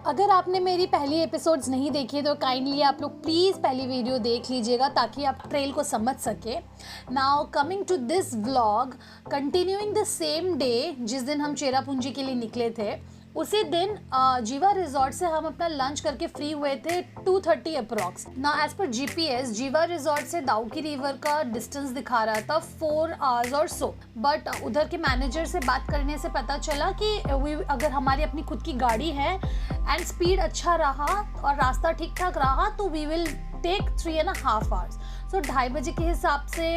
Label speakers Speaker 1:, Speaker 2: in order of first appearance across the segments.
Speaker 1: अगर आपने मेरी पहली एपिसोड्स नहीं देखी तो काइंडली आप लोग प्लीज़ पहली वीडियो देख लीजिएगा ताकि आप ट्रेल को समझ सके। Now coming to this vlog, continuing the same day जिस दिन हम चेरापूंजी के लिए निकले थे, उसी दिन जीवा रिजॉर्ट से हम अपना लंच करके फ्री हुए थे 2:30 अप्रॉक्स। ना एज पर जीपीएस जीवा रिजॉर्ट से दाउकी रिवर का डिस्टेंस दिखा रहा था 4 आवर्स और सो, बट उधर के मैनेजर से बात करने से पता चला कि अगर हमारी अपनी खुद की गाड़ी है एंड स्पीड अच्छा रहा और रास्ता ठीक ठाक रहा तो we will take 3.5 hours. So 2:30 बजे के हिसाब से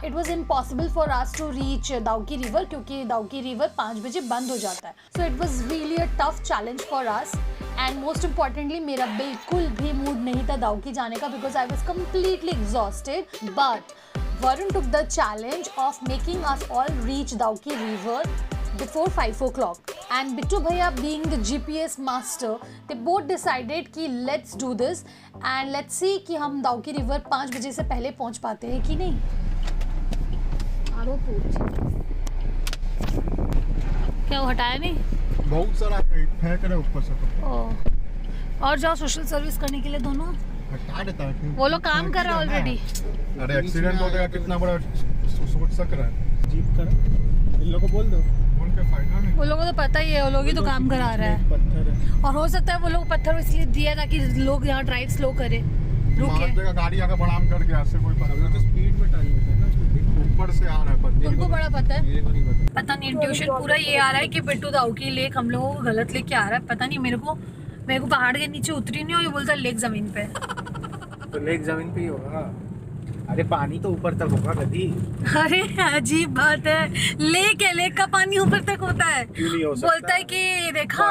Speaker 1: it was impossible for us to reach Dawki river, क्योंकि दाउकी रिवर 5 बजे बंद हो जाता है। So it was really a tough challenge for us and most importantly मेरा बिल्कुल भी मूड नहीं था दाउकी जाने का because I was completely exhausted. But Varun took the challenge of making us all reach Dauki River before 5 o'clock. And Bittu Bhaiya being the GPS master, they both decided कि let's do this and let's see कि हम Dauki River 5 बजे से पहले पहुंच पाते हैं कि नहीं। आरो पूछ क्या वो हटाया नहीं?
Speaker 2: बहुत सारा फेंक रहे ऊपर से।
Speaker 1: और जाओ सोशल सर्विस करने के लिए दोनों
Speaker 2: हटा देता है।
Speaker 1: वो लोग काम कर रहा है ऑलरेडी।
Speaker 2: अरे एक्सीडेंट हो गया, कितना बड़ा सोच सक रहा है। जीप कर इन लोगों को बोल दो, बोल के फायदा नहीं।
Speaker 1: वो लोगों को तो पता ही है, वो लोग ही तो काम करा रहा है।
Speaker 2: पत्थर है
Speaker 1: और हो सकता है वो लोग पत्थर इसलिए दिया ताकि लोग यहाँ ड्राइव स्लो करे, रुके।
Speaker 2: गाड़ी आगे बढ़ाम कर गया, ऐसे कोई पता तो स्पीड में टाइम होता है ना, ऊपर से आ रहा है पर
Speaker 1: उनको बड़ा पता है।
Speaker 2: मेरे को नहीं पता।
Speaker 1: पता नहीं, इंट्यूशन पूरा ये आ रहा है कि बिट्टू दाउकी लेक हम लोगों को गलत लेके आ रहा है। पता नहीं, मेरे को पहाड़ के नीचे उतरी नहीं और ये बोलता लेक जमीन पे।
Speaker 3: तो लेक जमीन पे ही होगा। अरे पानी तो ऊपर तक होगा कभी।
Speaker 1: अरे अजीब बात है, लेक है, लेक का पानी ऊपर तक होता है।
Speaker 3: क्यों नहीं हो सकता?
Speaker 1: बोलता है कि देखा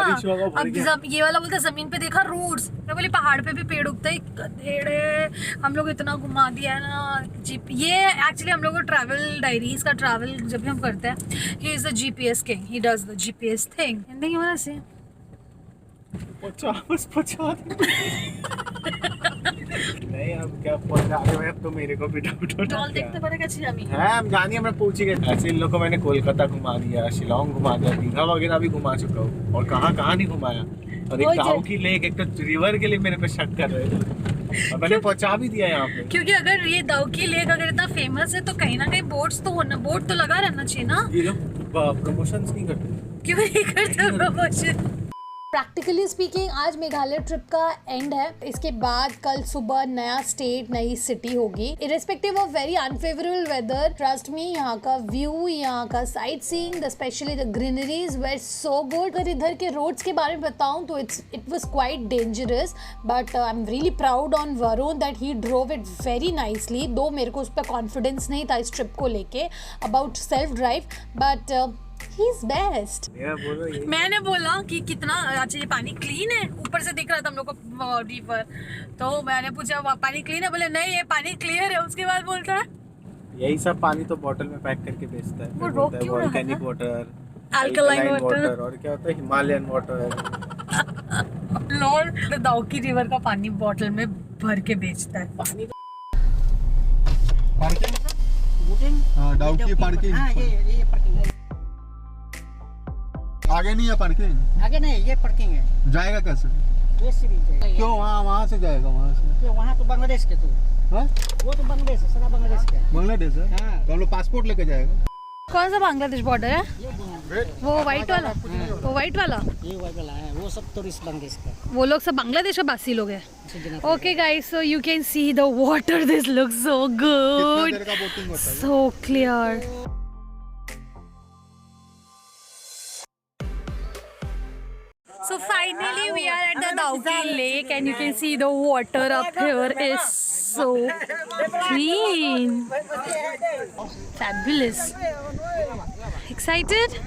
Speaker 1: अब ये वाला बोलता है जमीन पे देखा रूट्स। मैं बोली पहाड़ पे भी पेड़ उगता है। गधेड़े, हम लोग इतना घुमा दिया है ना जीप। ये एक्चुअली हम लोग को ट्रैवल डायरीज का ट्रैवल जब भी हम करते हैं, he is the GPS king, he does the GPS thing. नहीं होना से
Speaker 3: 50 नहीं, अब क्या पहुंचा रहे अब तो मेरे को भी डाउट हो रहा है।
Speaker 1: देखते पड़ेगा छियामी
Speaker 3: है हम जानिए, मैं पूछ ही गए। ऐसे इन लोगों को मैंने कोलकाता घुमा दिया, शिलोंग घुमा दिया, दीघा वगैरह भी घुमा चुका हूँ और कहाँ नहीं घुमाया। और एक दाउकी लेक, एक तो रिवर के लिए मेरे पे शक कर रहे थे और मैंने पहुंचा भी दिया यहाँ पे।
Speaker 1: क्योंकि अगर ये दाउकी लेक अगर इतना फेमस है तो कहीं ना कहीं बोट तो लगा रहना चाहिए ना।
Speaker 3: ये लोग प्रमोशंस नहीं करते।
Speaker 1: क्यों नहीं करते प्रमोशन? प्रैक्टिकली स्पीकिंग आज मेघालय ट्रिप का एंड है। इसके बाद कल सुबह नया स्टेट, नई सिटी होगी। Irrespective of very unfavourable weather, trust me, यहाँ का व्यू, यहाँ का sightseeing, specially the greeneries were so good. अगर इधर के रोड्स के बारे में बताऊँ तो it was quite dangerous, but I am really proud on Varun that he drove it very nicely. Though मेरे को उस पर कॉन्फिडेंस नहीं था इस ट्रिप को लेके about self drive, but he is best. मैंने बोला कि कितना अच्छा ये पानी क्लीन है, ऊपर से दिख रहा था हम लोग को रिवर, तो मैंने पूछा पानी क्लीन है? बोले नहीं ये पानी क्लियर है। उसके बाद बोलता है
Speaker 3: यही सब पानी तो बोतल में पैक करके बेचता है।
Speaker 1: वो रोक क्यों रहा
Speaker 3: वोल्केनिक वाटर,
Speaker 1: अल्कलाइन वाटर
Speaker 3: और क्या होता है Himalayan water.
Speaker 1: Lord Dawki river का पानी बोतल में भर के बेचता है।
Speaker 2: Parking Dawki parking.
Speaker 4: हाँ, ये पार्किंग है।
Speaker 2: आगे नहीं है पार्किंग?
Speaker 4: आगे नहीं, ये पार्किंग है।
Speaker 2: जाएगा कैसे?
Speaker 4: ये सीरीज है।
Speaker 2: क्यों वहाँ से जाएगा? वहाँ से
Speaker 4: वहाँ तो बांग्लादेश के तो।
Speaker 2: हाँ?
Speaker 4: वो तो बांग्लादेश है, सारा बांग्लादेश का।
Speaker 2: बांग्लादेश है?
Speaker 4: हाँ।
Speaker 2: तो हम लोग पासपोर्ट लेके जाएगा।
Speaker 1: कौन सा बांग्लादेश बॉर्डर है? वो व्हाइट वाला? वो व्हाइट वाला?
Speaker 4: ये व्हाइट वाला है, वो सब टूरिस्ट बांग्लादेश का।
Speaker 1: वो लोग सब बांग्लादेश का बासी लोग हैं। Okay guys, so you can see the water, this looks so good,
Speaker 2: कितना देर का बोटिंग होता है?
Speaker 1: So clear. So finally we are at the Dauki lake and you can see the water up here is so clean. Fabulous. Excited?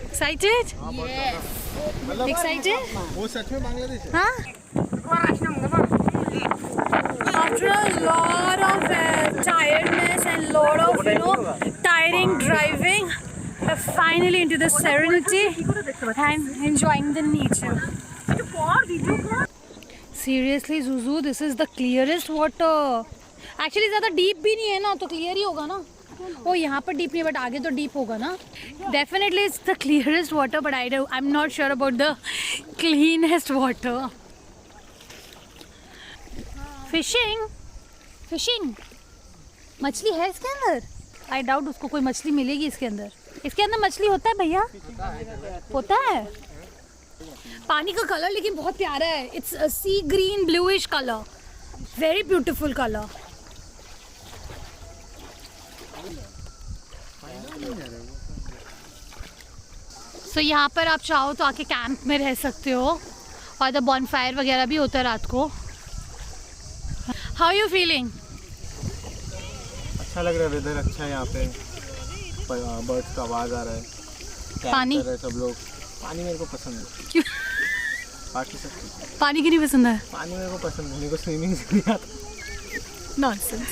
Speaker 1: Excited? Yes. Excited?
Speaker 2: वो सच में बांग्लादेश है?
Speaker 1: Huh? After a lot of tiredness and lot of tiring driving, we're finally into the serenity and enjoying the nature. Seriously Zuzu, this is the clearest water. Actually ज़्यादा deep भी नहीं है ना, तो clear ही होगा ना। ओ यहाँ पर डीप नहीं, बट आगे तो डीप होगा ना. Definitely it's the clearest water, but I am not sure about the cleanest water. Fishing fishing मछली है इसके अंदर. आई डाउट उसको कोई मछली मिलेगी इसके अंदर. इसके अंदर मछली होता है भैया? होता है. पानी का कलर लेकिन बहुत प्यारा है. It's sea green bluish colour, very beautiful colour. So यहाँ पर आप चाहो तो आके कैंप में रह सकते हो, और द बॉनफायर वगैरह भी होता है रात को. How you feeling?
Speaker 3: अच्छा लग रहा है, वेदर अच्छा है यहाँ पे, बर्ड्स का आवाज़ आ रहा है,
Speaker 1: पानी
Speaker 3: कर रहे हैं सब लोग. पानी मेरे को पसंद है.
Speaker 1: क्यों?
Speaker 3: बाकी सब ठीक है.
Speaker 1: पानी क्यों नहीं पसंद है?
Speaker 3: पानी मेरे को पसंद है, मेरे को स्विमिंग नहीं आता.
Speaker 1: Nonsense.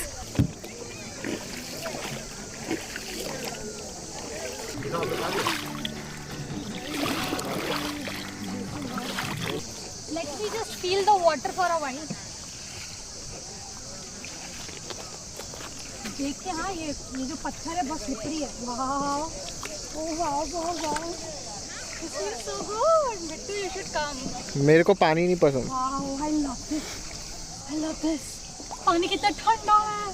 Speaker 1: Let me just feel the water for a while. देख के हाँ, ये जो पत्थर है बहुत स्लिपरी है. Wow, oh wow wow wow, this is so good. Bittu you should come.
Speaker 3: मेरे को पानी नहीं पसंद.
Speaker 1: Wow, I love this, I love this. पानी कितना ठंडा है.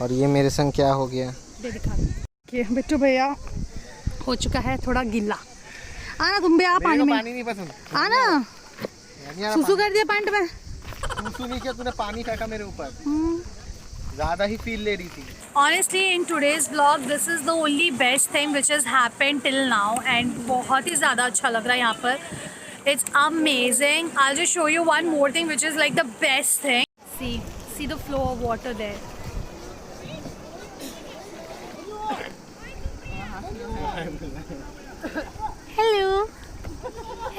Speaker 3: और ये मेरे संग क्या हो गया?
Speaker 1: दे दिखा के बिट्टू भैया हो चुका है थोड़ा गीला. आना तुम भी, आ पानी में.
Speaker 3: पानी नहीं पसंद.
Speaker 1: आना. सुसु कर दिया पैंट में.
Speaker 3: सुसु नहीं किया तूने, पानी फेंका मेरे ऊपर. ज़्यादा ही फील ले रही थी.
Speaker 1: Honestly, in today's vlog, this is the only best thing which has happened till now, and बहुत ही ज़्यादा अच्छा लग रहा है यहाँ पर. It's amazing. I'll just show you one more thing which is like the best thing. See the flow of water there. Hello.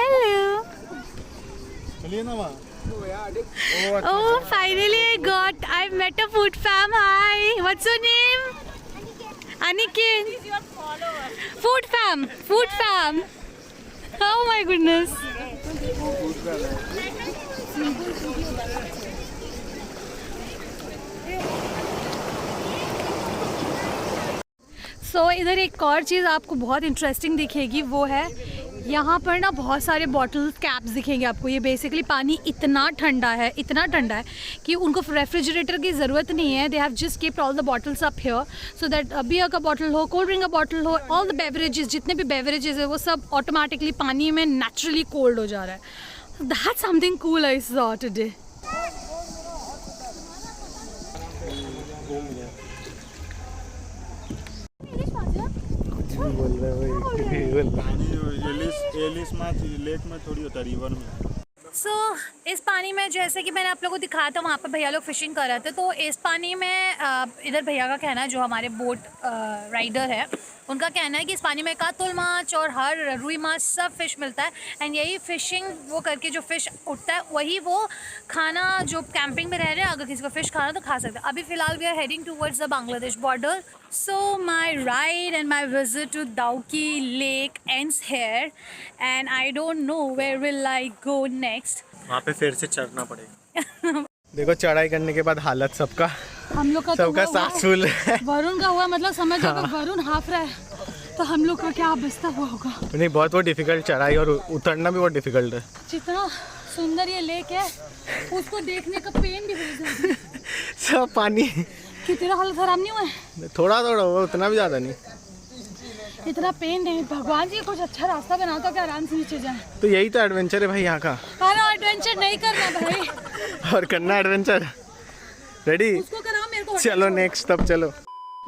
Speaker 1: Hello.
Speaker 2: चलिए ना वहाँ.
Speaker 1: Oh, finally I met a food fam. Hi. What's your name? Aniket. He's your follower. Food fam. Oh my goodness. So, इधर एक और चीज़ आपको बहुत interesting दिखेगी, वो है यहाँ पर ना बहुत सारे बॉटल्स कैप्स दिखेंगे आपको. ये बेसिकली पानी इतना ठंडा है कि उनको रेफ्रिजरेटर की ज़रूरत नहीं है. They have just kept all the bottles up here so that beer का बॉटल हो, कोल्ड ड्रिंक का बॉटल हो, ऑल द बेवरेजेस, जितने भी बेवरेजेस है वो सब ऑटोमेटिकली पानी में नेचुरली कोल्ड हो जा रहा है. That's something cool I saw today.
Speaker 2: Alice Lake में थोड़ी होता है, रिवर में.
Speaker 1: सो इस पानी में जैसे कि मैंने आप लोगों को दिखाया था, वहाँ पर भैया लोग फिशिंग कर रहे थे. तो इस पानी में इधर भैया का कहना है, जो हमारे बोट राइडर है, उनका कहना है कि इस पानी में कातुल माछ और हर रुई माछ सब फिश मिलता है. एंड यही फिशिंग वो करके जो फिश उठता है वही वो खाना, जो कैंपिंग में रह रहे हैं, अगर किसी को फिश खाना तो खा सकते हैं. अभी फ़िलहाल we are heading towards the Bangladesh border. So my ride and my visit to Dauki Lake ends here, and I don't know where will I go next.
Speaker 3: वहाँ पे फिर से चढ़ना पड़ेगा. देखो, चढ़ाई करने के बाद हालत सबका
Speaker 1: तो
Speaker 3: सांस फूल है.
Speaker 1: वरुण का हुआ, मतलब समझ लो कि वरुण हाफ रहा है, तो हम लोग का क्या अवस्था हुआ होगा.
Speaker 3: नहीं, बहुत वो डिफिकल्ट चढ़ाई, और उतरना भी बहुत डिफिकल्ट है.
Speaker 1: जितना सुंदर ये लेक है, उसको देखने का पेन भी हो जाता है.
Speaker 3: सब पानी.
Speaker 1: कि तेरा हालत खराब नहीं हुआ है?
Speaker 3: थोड़ा हुआ, उतना भी ज़्यादा नहीं.
Speaker 1: इतना पेन नहीं. भगवान जी कुछ अच्छा रास्ता बनाता कि आराम से नीचे जाए.
Speaker 3: तो यही तो एडवेंचर है भाई यहाँ का.
Speaker 1: अरे एडवेंचर नहीं करना भाई.
Speaker 3: और करना एडवेंचर. रेडी?
Speaker 1: उसको कराओ, मेरे को.
Speaker 3: चलो नेक्स्ट, तब चलो.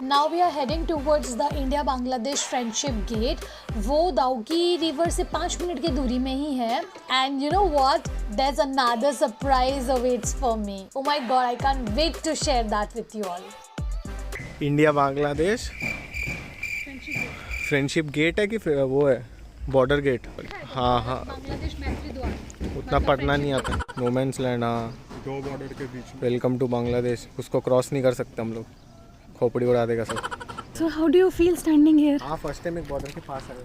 Speaker 1: Now we are heading towards the India-Bangladesh Friendship Gate. वो दाउकी रिवर से 5 मिनट की दूरी में ही है. And you know what? There's another surprise awaits for me. Oh my God, I can't wait to share that with you all.
Speaker 3: India Bangladesh friendship gate है कि वो है बॉर्डर गेट? हाँ.
Speaker 1: बांग्लादेश मैत्री द्वार.
Speaker 3: उतना पढ़ना नहीं आता. Women's land. हाँ,
Speaker 2: 2 बॉर्डर के बीच.
Speaker 3: Welcome to Bangladesh. उसको क्रॉस नहीं कर सकते हम लोग, खोपड़ी उड़ा देगा सब.
Speaker 1: So how do you feel standing here?
Speaker 3: हाँ, फर्स्ट टाइम एक बॉर्डर के पास है.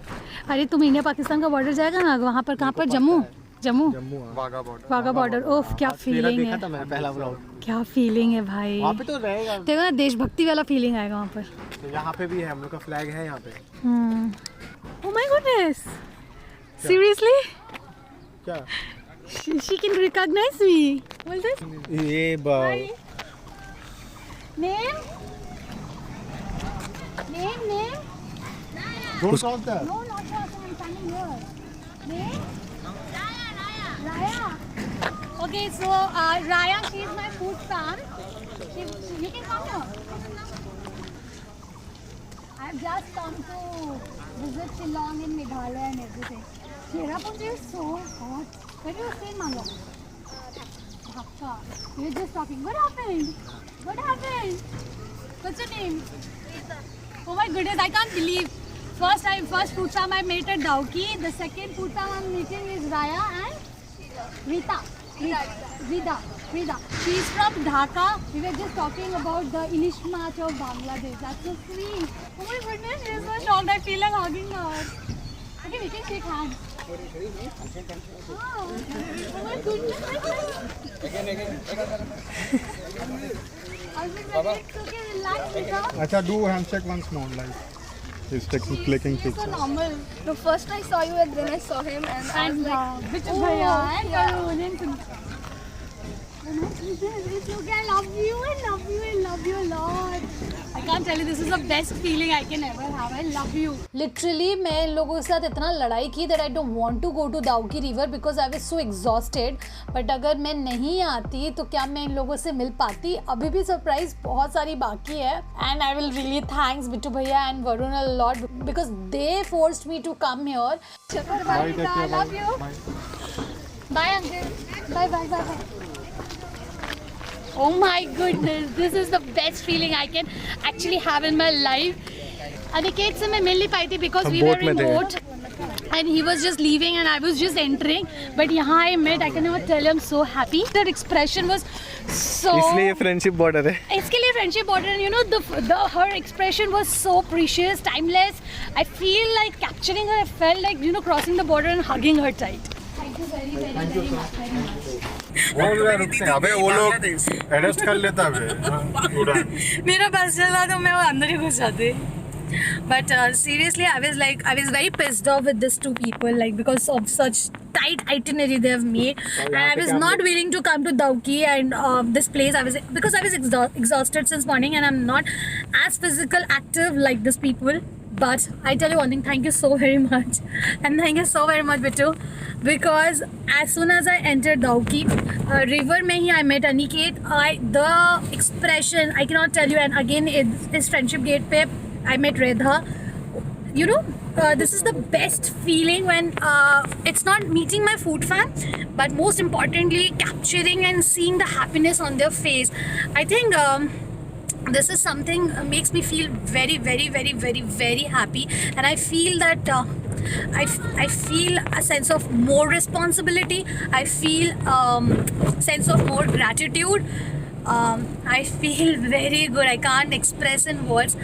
Speaker 1: अरे तुम इंडिया पाकिस्तान का बॉर्डर जाएगा ना, वहाँ पर कहाँ पर? जम्मू. जम्मू
Speaker 2: वाघा बॉर्डर।
Speaker 1: वाघा बॉर्डर। ओफ क्या फीलिंग है,
Speaker 3: था मैंने पहला व्लॉग।
Speaker 1: क्या फीलिंग है भाई।
Speaker 3: वहाँ पे तो रहेगा,
Speaker 1: देखो ना देशभक्ति वाला फीलिंग आएगा वहाँ पर।
Speaker 3: तो यहाँ पे भी है, हम लोग का फ्लैग है यहाँ पे।
Speaker 1: ओह माय गुडनेस, सीरियसली
Speaker 3: क्या
Speaker 1: she can recognize me. What is this?
Speaker 3: ये
Speaker 1: Name? Name?
Speaker 2: Don't cross that.
Speaker 1: No, not that. I'm standing here. Name? Raya. Okay, so Raya, she is my food fan. You can come here. I've just come to visit Shillong in Meghalaya and everything. Cherrapunji is so hot. Where do you stay, Mango? Dhaka. We were just talking. What happened? What's your name? Oh my goodness, I can't believe. First food farm I met at Dauki. The second food farm I'm meeting is Raya and Rita. She's from Dhaka. We were just talking about the Ilish March of Bangladesh. That's so sweet. Oh my goodness, she's so shocked. I feel like hugging her. Okay, we can shake hands. Oh my goodness. Baba. It's okay, relax, Rita.
Speaker 2: अच्छा, do handshake once more, like he's clicking
Speaker 5: So
Speaker 2: pictures.
Speaker 5: normal. The first I saw you and then I saw him and I was like,
Speaker 1: Which
Speaker 5: oh,
Speaker 1: Bhaiya and
Speaker 5: yeah.
Speaker 1: Varun and it's okay, I love you a lot. I can't tell you, this is the best feeling I can ever have. I love you. Literally, मैं इन लोगों के साथ इतना लड़ाई की that I don't want to go to Dauki river because I was so exhausted. But अगर मैं नहीं आती तो क्या मैं इन लोगों से मिल पाती? अभी भी सरप्राइज बहुत सारी बाकी है. And I will really thanks Bittu Bhaiya and Varun a lot because they forced me to come here.
Speaker 2: Bye, take care,
Speaker 1: I love
Speaker 2: bye.
Speaker 1: you.
Speaker 2: Bye.
Speaker 1: Bye, uncle. Bye. Oh my goodness, this is the best feeling I can actually have in my life. Aniket से मैं मिल नहीं पाई थी because we were in boat and he was just leaving and I was just entering. But यहाँ I met, I can never tell you, I'm so happy. That expression was so.
Speaker 3: इसलिए ये friendship border है।
Speaker 1: इसके लिए friendship border and you know her expression was so precious, timeless. I feel like capturing her. I felt like crossing the border and hugging her tight. Thank you very much.
Speaker 2: अबे वो लोग adjust कर लेता है उड़ान।
Speaker 1: मेरा बस चला तो मैं वो अंदर ही घुस जाती. But seriously, I was very pissed off with these two people, like because of such tight itinerary they have made, and I was not willing to come to Dauki and this place. I was exhausted since morning, and I'm not as physical active like these people. But I tell you one thing, thank you so very much, and thank you so very much, Bittu, because as soon as I entered Dauki river, mein hi I met Aniket. The expression I cannot tell you, and again it's friendship gate pe I met Redha. This is the best feeling when it's not meeting my food fan, but most importantly capturing and seeing the happiness on their face. I think this is something makes me feel very, very, very, very, very happy, and I feel that I feel a sense of more responsibility. I feel sense of more gratitude. I feel very good. I can't express in words.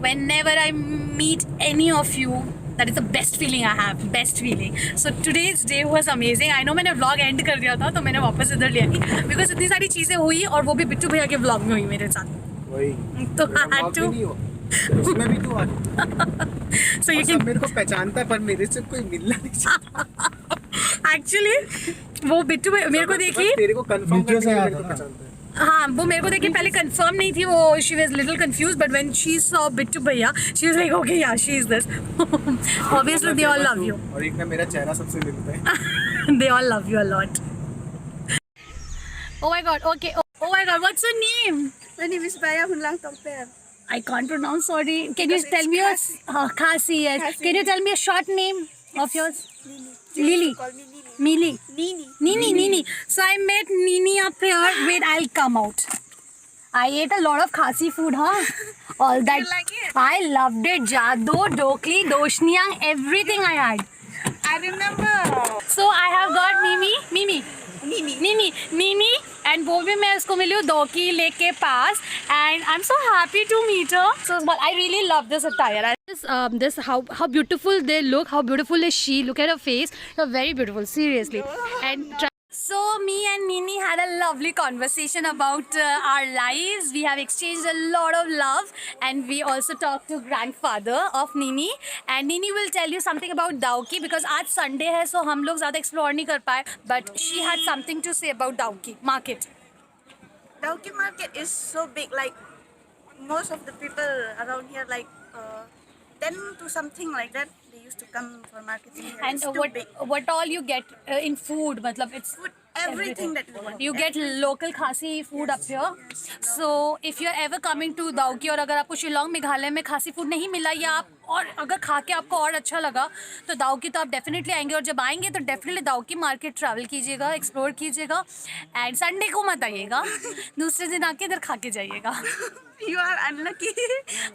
Speaker 1: Whenever I meet any of you, that is the best feeling I have. Best feeling. So today's day was amazing. I know मैंने vlog end कर दिया था तो मैंने वापस इधर लिया नहीं because इतनी सारी चीज़ें हुई और वो भी बिट्टू भैया के vlog में हुई मेरे साथ.
Speaker 3: वही
Speaker 1: तो I had to.
Speaker 3: उसमें भी तो
Speaker 1: So you can.
Speaker 3: मेरे को पहचानता है पर मेरे से कोई मिलना नहीं चाहता.
Speaker 1: Actually वो बिट्टू भैया मेरे को देखी.
Speaker 3: तेरे को कंफर्म करके मेरे को पहचानता है.
Speaker 1: हाँ वो मेरे को देखिए पहले कंफर्म नहीं थी वो. She was little confused but when she saw Bittu भैया शी वाज लाइक ओके या she is this. Obviously they all love you.
Speaker 3: और एक ना मेरा चेहरा सबसे मिलता है.
Speaker 1: They all love you a lot. Oh my god, okay. Oh my god, what's your name?
Speaker 5: my name is Baya Hunlang Tomper.
Speaker 1: I can't pronounce, sorry. Can you tell me your... Khasi, yes.
Speaker 5: Khasi.
Speaker 1: Can you tell me a short name of yours?
Speaker 5: Lily.
Speaker 1: Lily.
Speaker 5: Call me Lily.
Speaker 1: Mili.
Speaker 5: Nini.
Speaker 1: Nini. So I met Nini up here. Wait, I'll come out. I ate a lot of Khasi food, huh? All that.
Speaker 5: You like it?
Speaker 1: I loved it. Jado, Dokli, Doshniyang, everything I had.
Speaker 5: I remember.
Speaker 1: So I have got Nini, and वो भी मैं उसको मिली हूँ Dauki Lake के पास, and I'm so happy to meet her. So I really love this attire. This how beautiful they look, how beautiful is she. Look at her face. You're very beautiful, seriously. And so me and Nini had a lovely conversation about our lives. We have exchanged a lot of love, and we also talked to grandfather of Nini. And Nini will tell you something about Dauki because आज Sunday है, so हम लोग ज़्यादा explore नहीं कर पाए. But she had something to say about Dauki market.
Speaker 6: Dauki market is so big, like most of the people around here, like 10 to something like that, they used to come for marketing here.
Speaker 1: And
Speaker 6: It's too big.
Speaker 1: what all you get in food, matlab it's
Speaker 6: Food, everything that you want.
Speaker 1: you get local Khasi food up here. So if you're ever coming to Dauki और अगर आपको शिलोंग मेघालय में खासी food नहीं मिला या आप और अगर खा के आपको और अच्छा लगा तो दाउकी तो आप डेफिनेटली आएंगे और जब आएंगे तो डेफिनेटली दाउकी मार्केट ट्रैवल कीजिएगा, एक्सप्लोर कीजिएगा एंड संडे को मत आइएगा, दूसरे दिन आके इधर खा के जाइएगा.
Speaker 6: You are unlucky.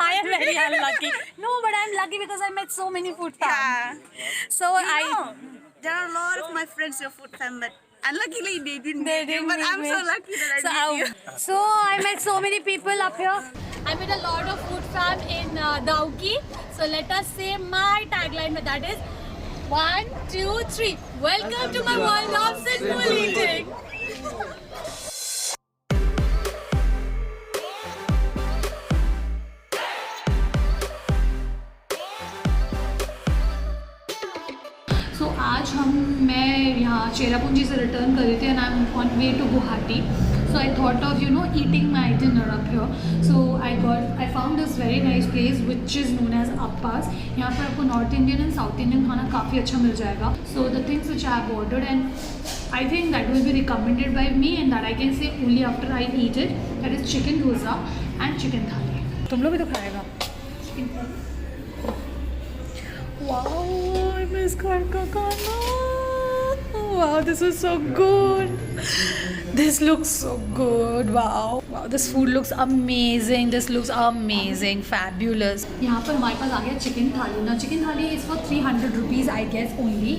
Speaker 1: I am very unlucky. No, but I'm lucky because I met so many food fans.
Speaker 6: Yeah.
Speaker 1: So
Speaker 6: There are a lot of my friends who are food fan, but unluckily they didn't.
Speaker 1: They
Speaker 6: meet you,
Speaker 1: didn't
Speaker 6: But I'm
Speaker 1: meet
Speaker 6: so
Speaker 1: me.
Speaker 6: lucky that I met you.
Speaker 1: So I met so many people up here. I met a lot of food fam in Dauki. So let us say my tagline, but that is 1, 2, 3. Welcome to my world of sinful eating. So आज मैं यहाँ चेरापूंजी से return कर रही थी and I'm on way to Guwahati. So I thought of eating my dinner up here. So I found this very nice place which is known as Appas. यहाँ पर आपको north Indian and south Indian खाना काफ़ी अच्छा मिल जाएगा. So the things which I have ordered and I think that will be recommended by me and that I can say only after I eat it. That is chicken dosa and chicken thali. तुम लोग भी तो खाएगा. Wow, I miss घर का खाना. Wow, this was so good. This looks so good. Wow, this food looks amazing. This looks amazing, fabulous. यहाँ पर हमारे पास आ गया चिकन थाली. Now chicken thali is for 300 rupees, I guess only.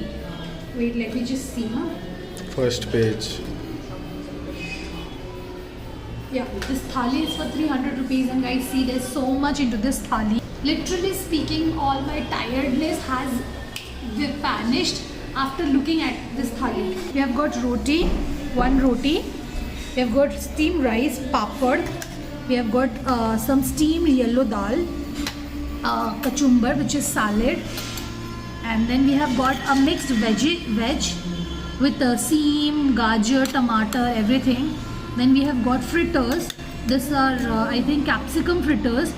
Speaker 1: Wait, let me just see.
Speaker 2: First page.
Speaker 1: Yeah, this thali is for 300 rupees and guys, see there's so much into this thali. Literally speaking, all my tiredness has vanished after looking at this thali. We have got roti, one roti. We have got steamed rice, papad. We have got some steamed yellow dal, kachumbar, which is salad. And then we have got a mixed veg with seam, gajar, tomato, everything. Then we have got fritters. These are I think capsicum fritters.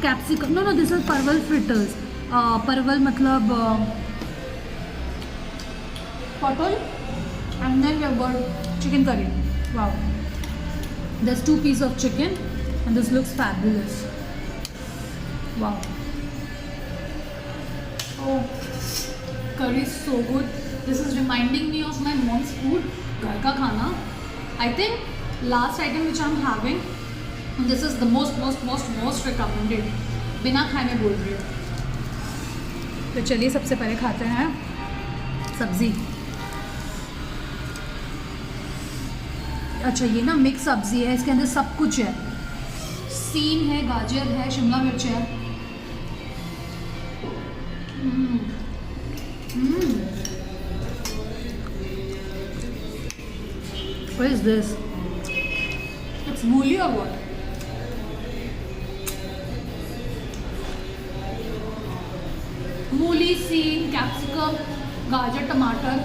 Speaker 1: Capsicum, no, this is parval fritters. Parval matlab potol. And then we have got chicken curry. Wow. There's 2 pieces of chicken and this looks fabulous. Wow. Oh, curry is so good. This is reminding me of my mom's food, ghar ka khana. I think last item which I'm having, this is the most recommended. बिना खाए में बोल रही हूँ. तो चलिए सबसे पहले खाते हैं सब्ज़ी. अच्छा, ये ना मिक्स सब्ज़ी है, इसके अंदर सब कुछ है. सीम है, गाजर है, शिमला मिर्च है. What is this? It's मूली or what? मूली, सीम, कैप्सिकम, गाजर, टमाटर.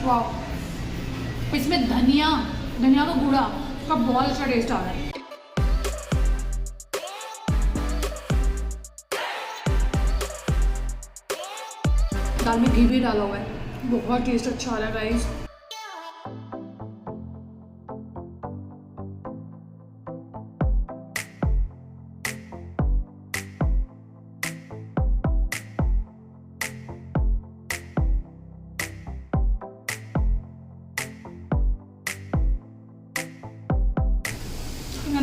Speaker 1: वाह, इसमें धनिया का गुड़ा का बहुत अच्छा टेस्ट आ रहा है. दाल में घी भी डाला हुआ है, बहुत टेस्ट अच्छा आ रहा है गाइस.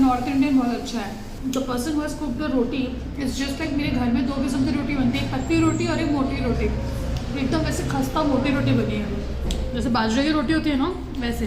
Speaker 1: नॉर्थ इंडियन बहुत अच्छा है. The person who has cooked the roti is just like मेरे घर में 2 किस्म की रोटी बनती है, एक पतली रोटी और एक मोटी रोटी. एकदम वैसे खस्ता मोटी रोटी बनी है, जैसे बाजरे की रोटी होती है ना वैसे.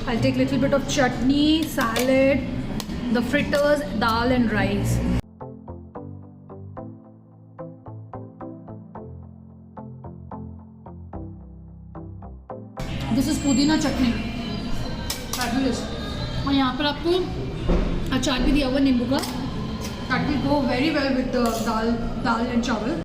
Speaker 1: I'll take little bit of chutney, salad, the fritters, dal and rice. This is पुदीना चटनी, fabulous. और यहाँ पर आपको अचार भी दिया हुआ नींबू का. That will go very well with the dal and chawal.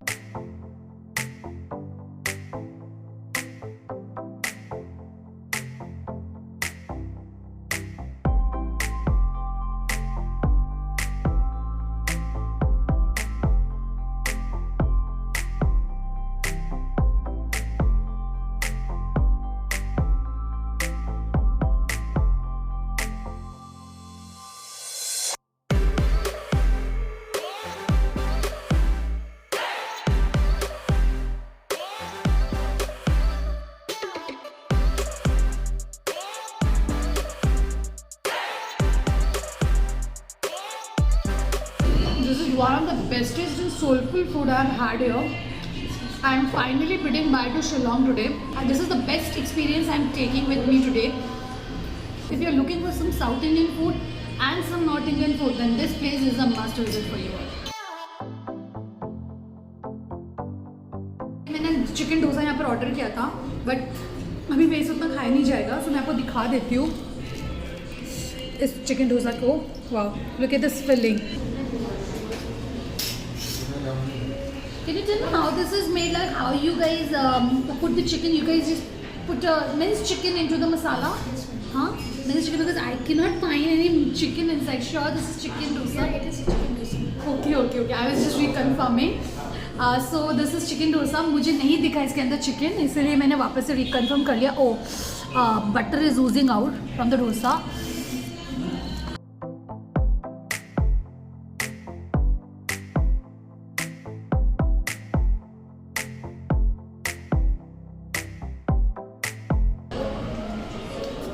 Speaker 1: This is one of the bestest and soulful food I have had here. I am finally bidding bye to Shillong today, and this is the best experience I am taking with me today. If you are looking for some South Indian food and some North Indian food, then this place is a must visit for you all. मैंने chicken dosa यहाँ पर order किया था, but अभी मेरे से उतना खाया नहीं जाएगा, तो मैं आपको दिखा देती हूँ इस चिकन डोसा को. Wow, look at this filling. Can you tell me how this is made? Like how you guys put the chicken? You guys just put minced chicken into the masala? Huh? Minced chicken, because I cannot find any chicken inside. Sure, this is chicken dosa.
Speaker 5: Yeah, it is chicken dosa.
Speaker 1: Okay. I was just reconfirming. So this is chicken dosa. मुझे नहीं दिखा इसके अंदर chicken, इसलिए मैंने वापस से reconfirm कर लिया. Oh, butter is oozing out from the dosa.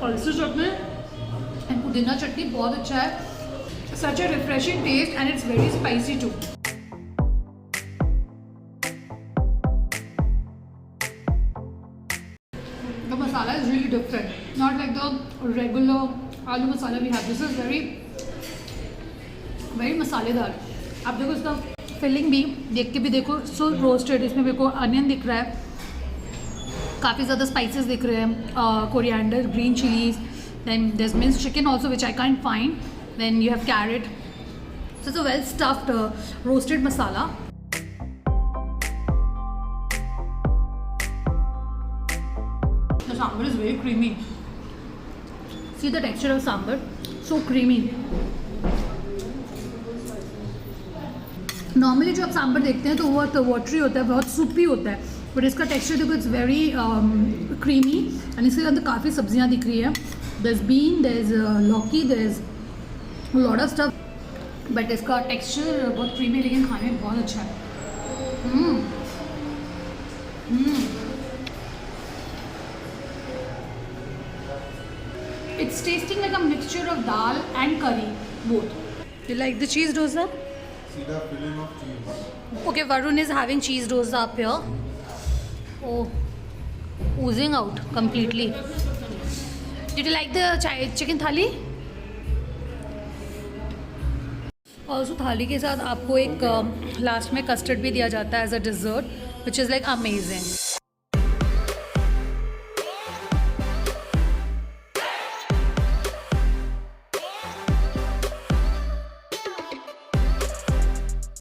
Speaker 1: Also chutney and pudina chutney बहुत अच्छा है. Such a refreshing taste and it's very spicy too. The masala is really different, not like the regular aloo masala we have. This is very मसालेदार. आप देखो इसका filling भी देख के भी देखो, सो रोस्टेड. इसमें मेरे को अनियन दिख रहा है, काफ़ी ज़्यादा स्पाइसेस दिख रहे हैं, coriander, green chillies, then there's minced chicken also which I can't find, then you have carrot. So it's a well stuffed roasted masala. The sambar is very creamy. See the texture of sambar, so creamy. Normally जो आप सांभर देखते हैं तो वो बहुत watery होता है, बहुत सूपी होता है, बट इसका टेक्सचर देखो, इट्स वेरी क्रीमी. एंड इसके अंदर काफ़ी सब्जियां दिख रही है. There is bean, there is lauki, there is lot of stuff, but इसका टेक्सचर बहुत क्रीमी, लेकिन खाने में बहुत अच्छा है. It's tasting like a mixture of dal and curry, both. You like the cheese dosa?
Speaker 2: See the filling of cheese.
Speaker 1: Okay, Varun is having cheese dosa up here. Oh, oozing out completely. Did you like the chicken thali? Also, थाली के साथ आपको एक last में custard भी दिया जाता है as a dessert, which is like amazing.